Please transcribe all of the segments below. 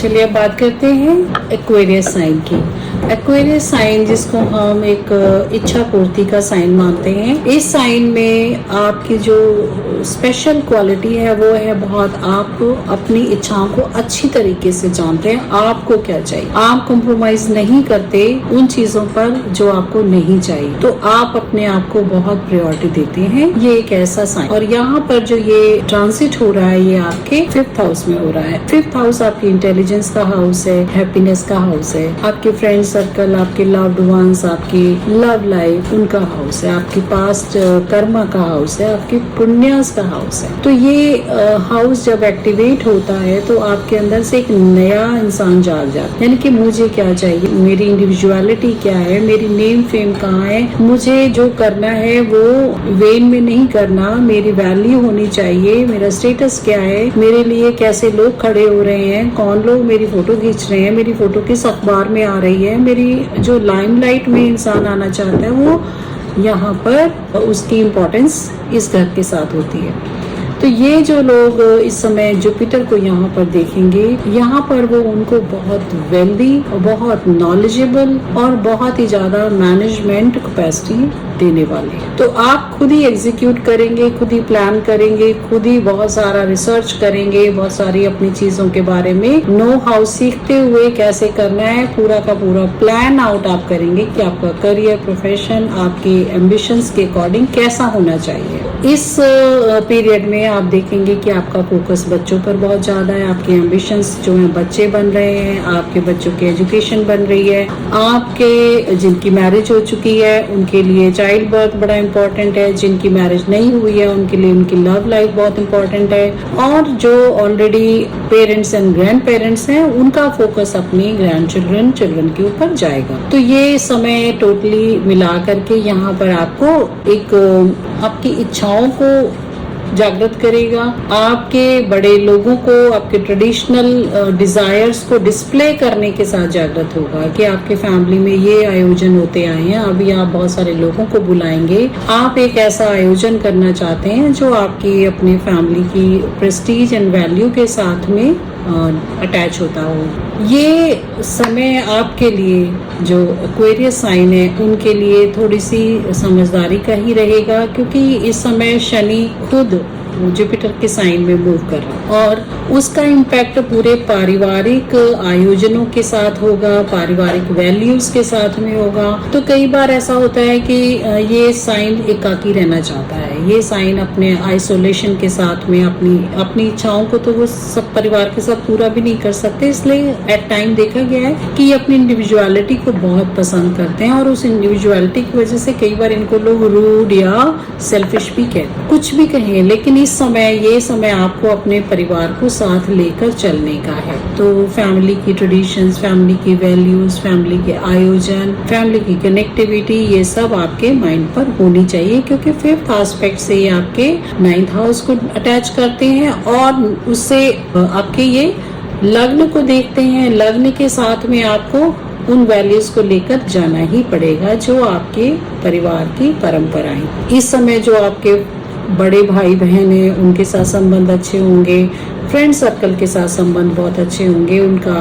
चलिए अब बात करते हैं एक्वेरियस साइन की। एक्वेरियस साइन जिसको हम एक इच्छा पूर्ति का साइन मानते हैं। इस साइन में आपकी जो स्पेशल क्वालिटी है वो है बहुत आप अपनी इच्छाओं को अच्छी तरीके से जानते हैं। आपको क्या चाहिए, आप कॉम्प्रोमाइज नहीं करते उन चीजों पर जो आपको नहीं चाहिए, तो आप अपने आप को बहुत प्रायोरिटी देते हैं। ये एक ऐसा साइन। और यहाँ पर जो ये ट्रांसिट हो रहा है ये आपके 5th हाउस में हो रहा है। 5th हाउस आपकी इंटेलिजेंस का हाउस है, हैप्पीनेस का हाउस है, आपके फ्रेंड सर्कल, आपके लव्ड वंस, आपकी लव लाइफ उनका हाउस है, आपकी पास्ट कर्मा का हाउस है, आपकी पुण्यास का हाउस है। तो ये हाउस जब एक्टिवेट होता है तो आपके अंदर से एक नया इंसान जाग जाता है, यानी कि मुझे क्या चाहिए, मेरी इंडिविजुअलिटी क्या है, मेरी नेम फेम कहाँ है, मुझे जो करना है वो वेन में नहीं करना, मेरी वैल्यू होनी चाहिए, मेरा स्टेटस क्या है, मेरे लिए कैसे लोग खड़े हो रहे हैं, कौन लोग मेरी फोटो खींच रहे हैं, मेरी फोटो किस अखबार में आ रही है, मेरी जो लाइमलाइट में इंसान आना चाहता है वो यहाँ पर उसकी इम्पोर्टेंस इस घर के साथ होती है। तो ये जो लोग इस समय जुपिटर को यहाँ पर देखेंगे, यहाँ पर वो उनको बहुत वेल्दी, बहुत नॉलेजेबल और बहुत ही ज्यादा मैनेजमेंट कैपेसिटी देने वाले हैं। तो आप खुद ही एग्जीक्यूट करेंगे, खुद ही प्लान करेंगे, खुद ही बहुत सारा रिसर्च करेंगे, बहुत सारी अपनी चीजों के बारे में नो हाउ सीखते हुए कैसे करना है पूरा का पूरा प्लान आउट आप करेंगे कि आपका करियर, प्रोफेशन, आपके एम्बिशंस के अकॉर्डिंग कैसा होना चाहिए। इस पीरियड में आप देखेंगे कि आपका फोकस बच्चों पर बहुत ज्यादा है, आपके एम्बिशंस जो है बच्चे बन रहे हैं, आपके बच्चों की एजुकेशन बन रही है, आपके जिनकी मैरिज हो चुकी है उनके लिए चाइल्ड बर्थ बड़ा इम्पोर्टेंट है, जिनकी मैरिज नहीं हुई है उनके लिए उनकी लव लाइफ बहुत इम्पोर्टेंट है, और जो already parents and grand parents हैं उनका फोकस अपनी ग्रैंड चिल्ड्रन के ऊपर जाएगा। तो ये समय टोटली मिला करके यहाँ पर आपको एक आपकी इच्छाओं को जागृत करेगा, आपके बड़े लोगों को आपके ट्रेडिशनल डिजायर्स को डिस्प्ले करने के साथ जागृत होगा कि आपके फैमिली में ये आयोजन होते आए हैं, अभी आप बहुत सारे लोगों को बुलाएंगे, आप एक ऐसा आयोजन करना चाहते हैं जो आपकी अपनी फैमिली की प्रेस्टीज एंड वैल्यू के साथ में अटैच होता हो। ये समय आपके लिए जो एक्वेरियस साइन है उनके लिए थोड़ी सी समझदारी का ही रहेगा, क्योंकि इस समय शनि खुद जुपिटर के साइन में मूव कर रहा है और उसका इम्पैक्ट पूरे पारिवारिक आयोजनों के साथ होगा, पारिवारिक वैल्यूज के साथ में होगा। तो कई बार ऐसा होता है कि ये साइन एकाकी रहना चाहता है, ये साइन अपने आइसोलेशन के साथ में अपनी इच्छाओं को तो वो सब परिवार के साथ पूरा भी नहीं कर सकते, इसलिए एट टाइम देखा गया है कि ये अपनी इंडिविजुअलिटी को बहुत पसंद करते हैं और उस इंडिविजुअलिटी की वजह से कई बार इनको लोग रूड या सेल्फिश भी कहते हैं, कुछ भी कहें, लेकिन इस समय ये समय आपको अपने परिवार को साथ लेकर चलने का है। तो फैमिली की ट्रेडिशंस, फैमिली की वैल्यूज, फैमिली के आयोजन, फैमिली की कनेक्टिविटी, ये सब आपके माइंड पर होनी चाहिए, क्योंकि 5th एस्पेक्ट से ये आपके 9th हाउस को अटैच करते हैं और उससे आपके ये लग्न को देखते हैं। लग्न के साथ में आपको उन वैल्यूज को लेकर जाना ही पड़ेगा जो आपके परिवार की परंपराएं। इस समय जो आपके बड़े भाई बहन हैं उनके साथ संबंध अच्छे होंगे, फ्रेंड सर्कल के साथ संबंध बहुत अच्छे होंगे, उनका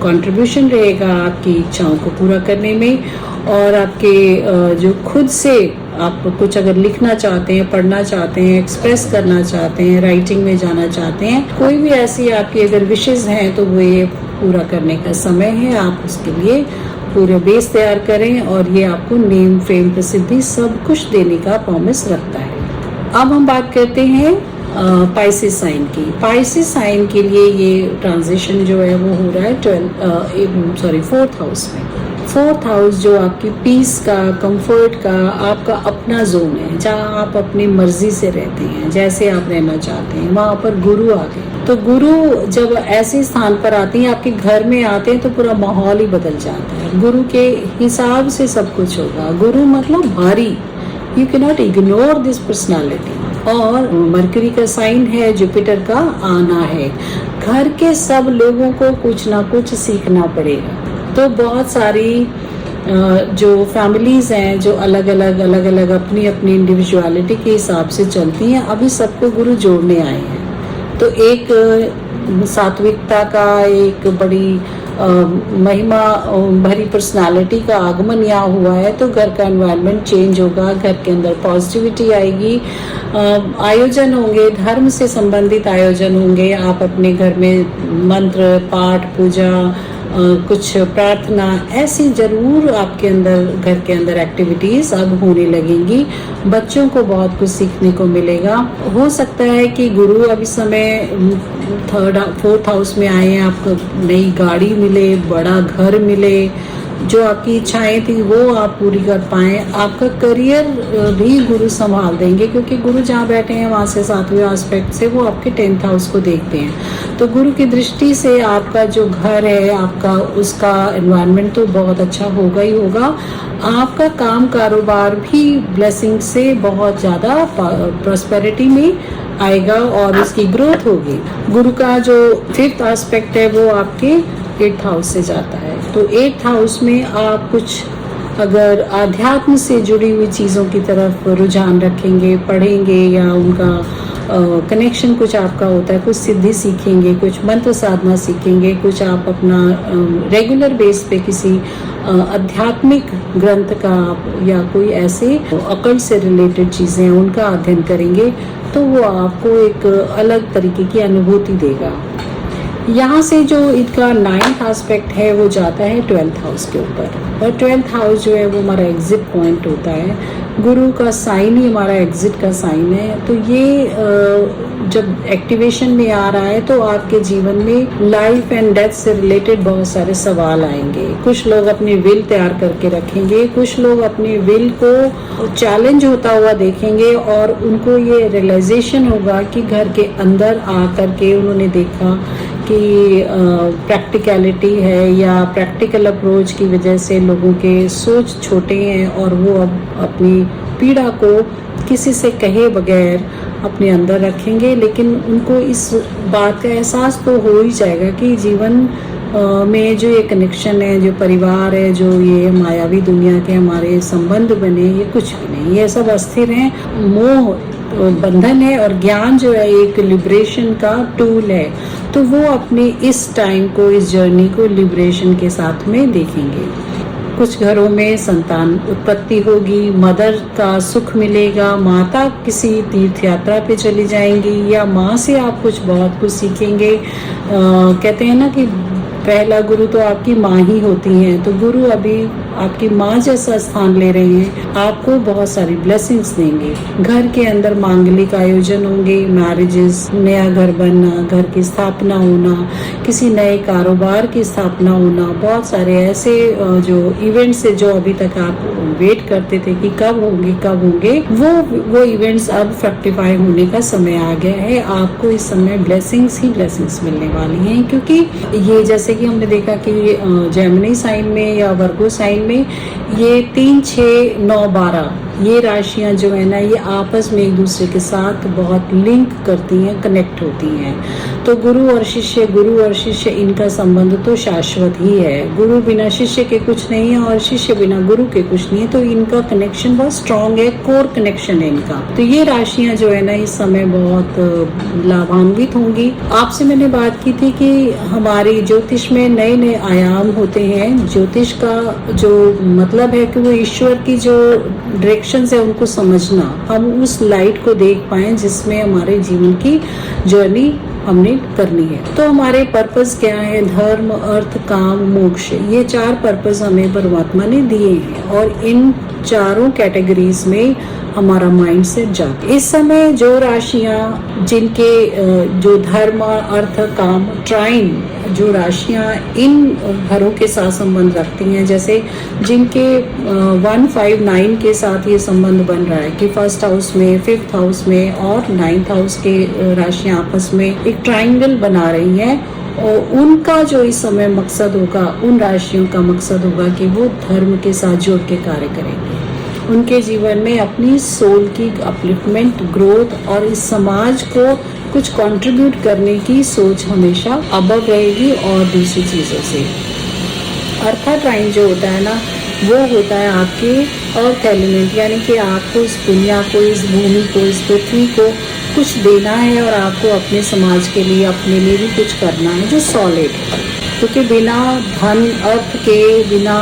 कंट्रीब्यूशन रहेगा आपकी इच्छाओं को पूरा करने में। और आपके जो खुद से आप कुछ अगर लिखना चाहते हैं, पढ़ना चाहते हैं, एक्सप्रेस करना चाहते हैं, राइटिंग में जाना चाहते हैं, कोई भी ऐसी आपकी अगर विशेष हैं तो वो ये पूरा करने का समय है। आप उसके लिए पूरे बेस तैयार करें और ये आपको नेम फेम प्रसिद्धि सब कुछ देने का प्रॉमिस रखता है। अब हम बात करते हैं पाइसेस साइन की। पाइसेस साइन के लिए ये ट्रांजिशन जो है वो हो रहा है 4th हाउस में। 4th हाउस जो आपकी पीस का, कंफर्ट का, आपका अपना जोन है, जहाँ आप अपनी मर्जी से रहते हैं, जैसे आप रहना चाहते हैं, वहाँ पर गुरु आ गए। तो गुरु जब ऐसे स्थान पर आते हैं, आपके घर में आते हैं, तो पूरा माहौल ही बदल जाता है। गुरु के हिसाब से सब कुछ होगा। गुरु मतलब भारी, you can not ignore this personality. और मरकरी का साइन है, जुपिटर का आना है। घर के सब लोगों को कुछ ना कुछ सीखना पड़ेगा। तो बहुत सारी जो फैमिलीज हैं जो अलग अलग अपनी अपनी इंडिविजुअलिटी के हिसाब से चलती हैं, अभी सबको गुरु जोड़ने आए हैं। तो एक सात्विकता का, एक बड़ी महिमा भरी पर्सनालिटी का आगमन यहाँ हुआ है, तो घर का एनवायरनमेंट चेंज होगा, घर के अंदर पॉजिटिविटी आएगी। आयोजन होंगे, धर्म से संबंधित आयोजन होंगे। आप अपने घर में मंत्र पाठ पूजा कुछ प्रार्थना ऐसी जरूर आपके अंदर घर के अंदर एक्टिविटीज अब होने लगेंगी। बच्चों को बहुत कुछ सीखने को मिलेगा। हो सकता है कि गुरु अभी समय 4th हाउस में आए हैं, आपको नई गाड़ी मिले, बड़ा घर मिले, जो आपकी इच्छाएं थी वो आप पूरी कर पाएं। आपका करियर भी गुरु संभाल देंगे, क्योंकि गुरु जहाँ बैठे हैं वहाँ से 7वें एस्पेक्ट से वो आपके 10th हाउस को देखते हैं। तो गुरु की दृष्टि से आपका जो घर है आपका, उसका एनवायरनमेंट तो बहुत अच्छा होगा ही होगा। आपका काम कारोबार भी ब्लेसिंग से बहुत ज़्यादा प्रॉस्पेरिटी में आएगा और उसकी ग्रोथ होगी। गुरु का जो 5th एस्पेक्ट है वो आपके 8th हाउस से जाता है। तो 8th हाउस में आप कुछ अगर आध्यात्म से जुड़ी हुई चीज़ों की तरफ रुझान रखेंगे, पढ़ेंगे, या उनका कनेक्शन कुछ आपका होता है, कुछ सिद्धि सीखेंगे, कुछ मंत्र साधना सीखेंगे, कुछ आप अपना रेगुलर बेस पे किसी आध्यात्मिक ग्रंथ का या कोई ऐसे अकल्ट से रिलेटेड चीज़ें हैं उनका अध्ययन करेंगे, तो वो आपको एक अलग तरीके की अनुभूति देगा। यहाँ से जो इनका 9th एस्पेक्ट है वो जाता है 12th हाउस के ऊपर, और 12th हाउस जो है वो हमारा एग्जिट पॉइंट होता है। गुरु का साइन ही हमारा एग्जिट का साइन है। तो ये जब एक्टिवेशन में आ रहा है तो आपके जीवन में लाइफ एंड डेथ से रिलेटेड बहुत सारे सवाल आएंगे। कुछ लोग अपनी विल तैयार करके रखेंगे, कुछ लोग अपनी विल को चैलेंज होता हुआ देखेंगे, और उनको ये रियलाइजेशन होगा कि घर के अंदर आकर के उन्होंने देखा कि प्रैक्टिकलिटी है या प्रैक्टिकल अप्रोच की वजह से लोगों के सोच छोटे हैं, और वो अब अपनी पीड़ा को किसी से कहे बगैर अपने अंदर रखेंगे। लेकिन उनको इस बात का एहसास तो हो ही जाएगा कि जीवन में जो ये कनेक्शन है, जो परिवार है, जो ये मायावी दुनिया के हमारे संबंध बने, ये कुछ भी नहीं, ये सब अस्थिर हैं, मोह बंधन है, और ज्ञान जो है एक लिबरेशन का टूल है। तो वो अपने इस टाइम को, इस जर्नी को लिबरेशन के साथ में देखेंगे। कुछ घरों में संतान उत्पत्ति होगी, मदर का सुख मिलेगा, माता किसी तीर्थ यात्रा पे चली जाएंगी, या माँ से आप कुछ बहुत कुछ सीखेंगे। कहते हैं ना कि पहला गुरु तो आपकी माँ ही होती हैं, तो गुरु अभी आपकी माँ जैसा स्थान ले रहे हैं, आपको बहुत सारी ब्लेसिंग्स देंगे। घर के अंदर मांगलिक आयोजन होंगे, मैरिजेस, नया घर बनना, घर की स्थापना होना, किसी नए कारोबार की स्थापना होना, बहुत सारे ऐसे जो इवेंट्स है जो अभी तक आप वेट करते थे कि कब होंगे, वो इवेंट्स अब फ्रक्टिफाई होने का समय आ गया है। आपको इस समय ब्लेसिंग्स ही ब्लेसिंग्स मिलने वाली हैं, क्योंकि ये जैसे कि हमने देखा कि जेमिनी साइन में या वर्गो साइन में ये 3, 6, 9, 12 ये राशियां जो है ना, ये आपस में एक दूसरे के साथ बहुत लिंक करती हैं, कनेक्ट होती हैं। तो गुरु और शिष्य इनका संबंध तो शाश्वत ही है। गुरु बिना शिष्य के कुछ नहीं है, और शिष्य बिना गुरु के कुछ नहीं है। तो इनका कनेक्शन बहुत स्ट्रांग है, कोर कनेक्शन है इनका। तो ये राशियां जो है ना, इस समय बहुत लाभान्वित होंगी। आपसे मैंने बात की थी कि हमारी ज्योतिष में नए नए आयाम होते हैं। ज्योतिष का जो मतलब है कि वो ईश्वर की जो डायरेक्शन है उनको समझना, हम उस लाइट को देख पाए जिसमें हमारे जीवन की जर्नी हमने करनी है। तो हमारे पर्पस क्या है? धर्म, अर्थ, काम, मोक्ष, ये 4 पर्पस हमें परमात्मा ने दिए हैं, और इन चारों कैटेगरीज में हमारा माइंडसेट जाता है। इस समय जो राशियां जिनके जो धर्म, अर्थ, काम, ट्राइन जो राशियां इन घरों के साथ संबंध रखती हैं, जैसे जिनके 1, 5, 9 के साथ ये संबंध बन रहा है कि 1st हाउस में, 5th हाउस में और 9th हाउस के राशियां आपस में एक ट्रायंगल बना रही हैं, और उनका जो इस समय मकसद होगा, उन राशियों का मकसद होगा कि वो धर्म के साथ जुड़ के कार्य करेंगे। उनके जीवन में अपनी सोल की अपलिफ्टमेंट, ग्रोथ और इस समाज को कुछ कंट्रीब्यूट करने की सोच हमेशा अबव रहेगी और दूसरी चीज़ों से। अर्था ट्राइन जो होता है ना, वो होता है आपके अर्थ एलिमेंट, यानी कि आपको इस दुनिया को, इस भूमि को, इस पृथ्वी को कुछ देना है और आपको अपने समाज के लिए, अपने लिए भी कुछ करना है जो सॉलिड है, क्योंकि बिना धन अर्थ के, बिना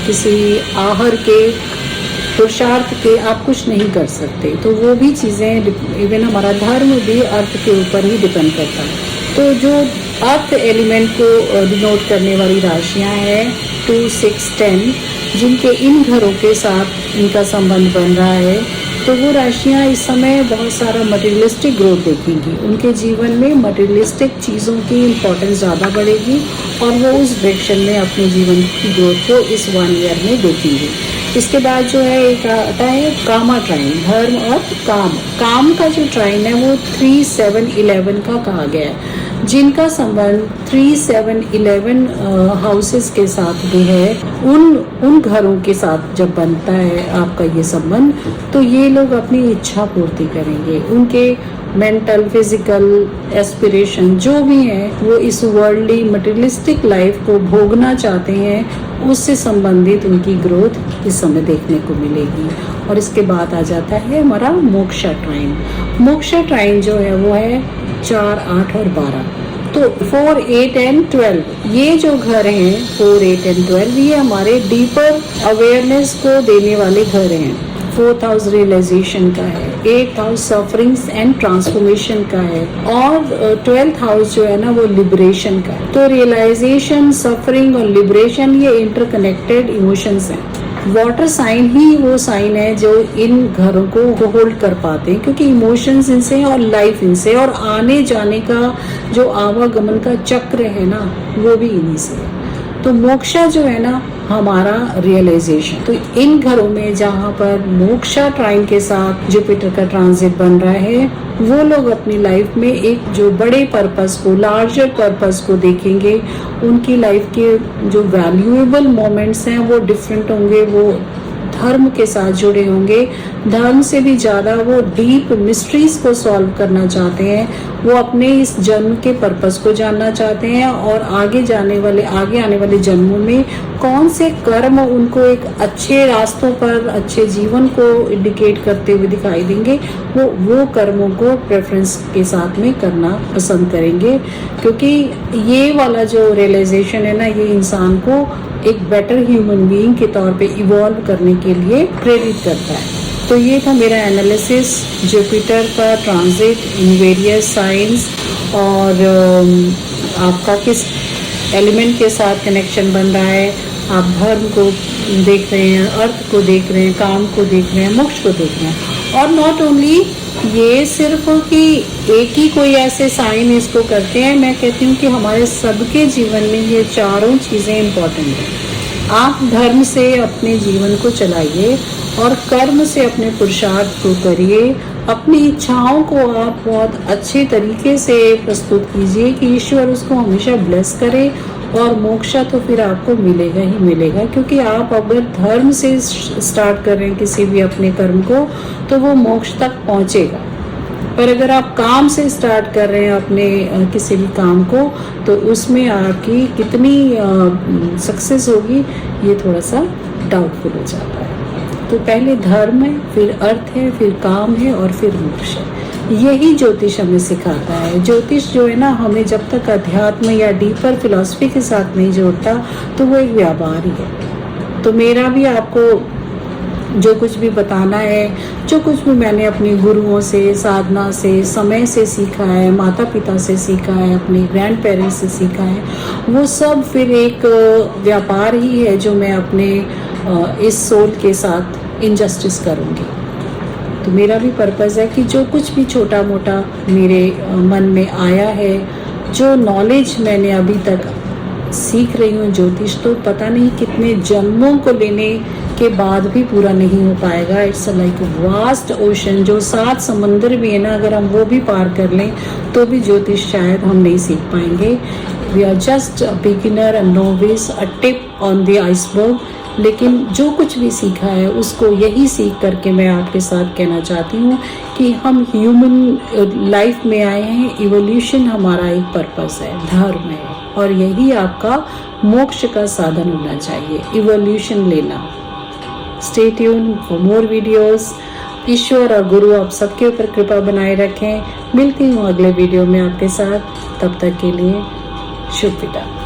किसी आहर के, पुरुषार्थ के आप कुछ नहीं कर सकते। तो वो भी चीज़ें, इवन हमारा धर्म भी अर्थ के ऊपर ही डिपेंड करता है। तो जो अर्थ एलिमेंट को डिनोट करने वाली राशियां हैं 2, 6, 10, जिनके इन घरों के साथ इनका संबंध बन रहा है, तो वो राशियां इस समय बहुत सारा मटेरियलिस्टिक ग्रोथ देखेंगी। उनके जीवन में मटेरियलिस्टिक चीज़ों की इम्पोर्टेंस ज़्यादा बढ़ेगी और वो उस डायरेक्शन में अपने जीवन की ग्रोथ को इस 1 ईयर में देखेंगे। इसके बाद जो है एक आता है कामा ट्राइन, धर्म और काम। काम का जो ट्राइन है वो 3, 7, 11 का कहा गया है। जिनका संबंध 3, 7, 11 हाउसेस के साथ भी है, उन घरों के साथ जब बनता है आपका ये संबंध, तो ये लोग अपनी इच्छा पूर्ति करेंगे। उनके मेंटल, फिजिकल एस्पिरेशन जो भी है, वो इस वर्ल्डली मटेरियलिस्टिक लाइफ को भोगना चाहते हैं, उससे संबंधित उनकी ग्रोथ इस समय देखने को मिलेगी। और इसके बाद आ जाता है हमारा मोक्षा ट्राइन। मोक्षा ट्राइन जो है वो है 4, 8 और 12। तो 4, 8 एंड 12 ये जो घर हैं 4, 8 एंड 12, ये हमारे डीपर अवेयरनेस को देने वाले घर हैं। 4th हाउस रियलाइजेशन का है, 8th house sufferings and transformation का है, और 12th हाउस जो है ना वो लिबरेशन का है। तो रियलाइजेशन, सफरिंग और लिबरेशन ये इंटरकनेक्टेड इमोशंस हैं। वाटर साइन ही वो साइन है जो इन घरों को होल्ड कर पाते हैं, क्योंकि इमोशंस इनसे और लाइफ इनसे, और आने जाने का जो आवागमन का चक्र है ना वो भी इन्हीं से है। तो मोक्षा जो है ना हमारा रियलाइजेशन, तो इन घरों में जहाँ पर मोक्षा ट्राइन के साथ जुपिटर का ट्रांजिट बन रहा है, वो लोग अपनी लाइफ में एक जो बड़े पर्पस को, लार्जर पर्पस को देखेंगे। उनकी लाइफ के जो वैल्यूएबल मोमेंट्स हैं वो डिफरेंट होंगे, वो धर्म के साथ जुड़े होंगे। धर्म से भी ज़्यादा वो डीप मिस्ट्रीज को सॉल्व करना चाहते हैं। वो अपने इस जन्म के पर्पस को जानना चाहते हैं और आगे आने वाले जन्मों में कौन से कर्म उनको एक अच्छे रास्तों पर, अच्छे जीवन को इंडिकेट करते हुए दिखाई देंगे, वो कर्मों को प्रेफरेंस के साथ में करना पसंद करेंगे। क्योंकि ये वाला जो रियलाइजेशन है ना, ये इंसान को एक बेटर ह्यूमन बीइंग के तौर पे इवॉल्व करने के लिए प्रेरित करता है। तो ये था मेरा एनालिसिस जुपिटर का ट्रांजिट इन वेरियस साइंस, और आपका किस एलिमेंट के साथ कनेक्शन बन रहा है। आप धर्म को देख रहे हैं, अर्थ को देख रहे हैं, काम को देख रहे हैं, मोक्ष को देख रहे हैं। और नॉट ओनली ये सिर्फ कि एक ही कोई ऐसे साइन इसको करते हैं, मैं कहती हूँ कि हमारे सबके जीवन में ये चारों चीज़ें इम्पोर्टेंट हैं। आप धर्म से अपने जीवन को चलाइए और कर्म से अपने पुरुषार्थ को करिए। अपनी इच्छाओं को आप बहुत अच्छे तरीके से प्रस्तुत कीजिए कि ईश्वर उसको हमेशा ब्लेस करे, और मोक्षा तो फिर आपको मिलेगा ही मिलेगा। क्योंकि आप अगर धर्म से स्टार्ट कर रहे हैं किसी भी अपने कर्म को, तो वो मोक्ष तक पहुंचेगा। पर अगर आप काम से स्टार्ट कर रहे हैं अपने किसी भी काम को, तो उसमें आपकी कितनी सक्सेस होगी ये थोड़ा सा डाउटफुल हो जाता है। तो पहले धर्म है, फिर अर्थ है, फिर काम है, और फिर मोक्ष है। यही ज्योतिष हमें सिखाता है। ज्योतिष जो है ना, हमें जब तक अध्यात्म या डीपर फिलॉसफी के साथ नहीं जोड़ता, तो वो एक व्यापार ही है। तो मेरा भी आपको जो कुछ भी बताना है, जो कुछ भी मैंने अपने गुरुओं से, साधना से, समय से सीखा है, माता पिता से सीखा है, अपने ग्रैंड पेरेंट्स से सीखा है, वो सब फिर एक व्यापार ही है जो मैं अपने इस सोल के साथ इनजस्टिस करूँगी। तो मेरा भी पर्पज़ है कि जो कुछ भी छोटा मोटा मेरे मन में आया है, जो नॉलेज मैंने अभी तक सीख रही हूँ ज्योतिष, तो पता नहीं कितने जन्मों को लेने के बाद भी पूरा नहीं हो पाएगा। इट्स लाइक वास्ट ओशन, जो 7 समंदर भी है ना, अगर हम वो भी पार कर लें तो भी ज्योतिष शायद हम नहीं सीख पाएंगे। We are just a beginner, a novice, a tip on the iceberg. लेकिन जो कुछ भी सीखा है उसको यही सीख करके मैं आपके साथ कहना चाहती हूँ कि हम ह्यूमन लाइफ में आए हैं। इवोल्यूशन हमारा एक पर्पस है, धर्म है, और यही आपका मोक्ष का साधन होना चाहिए, इवोल्यूशन लेना। Stay tune for more videos. ईश्वर और गुरु आप सबके ऊपर कृपा बनाए रखें। मिलती हूँ अगले वीडियो में आपके साथ, तब तक के लिए शुभ विदाई।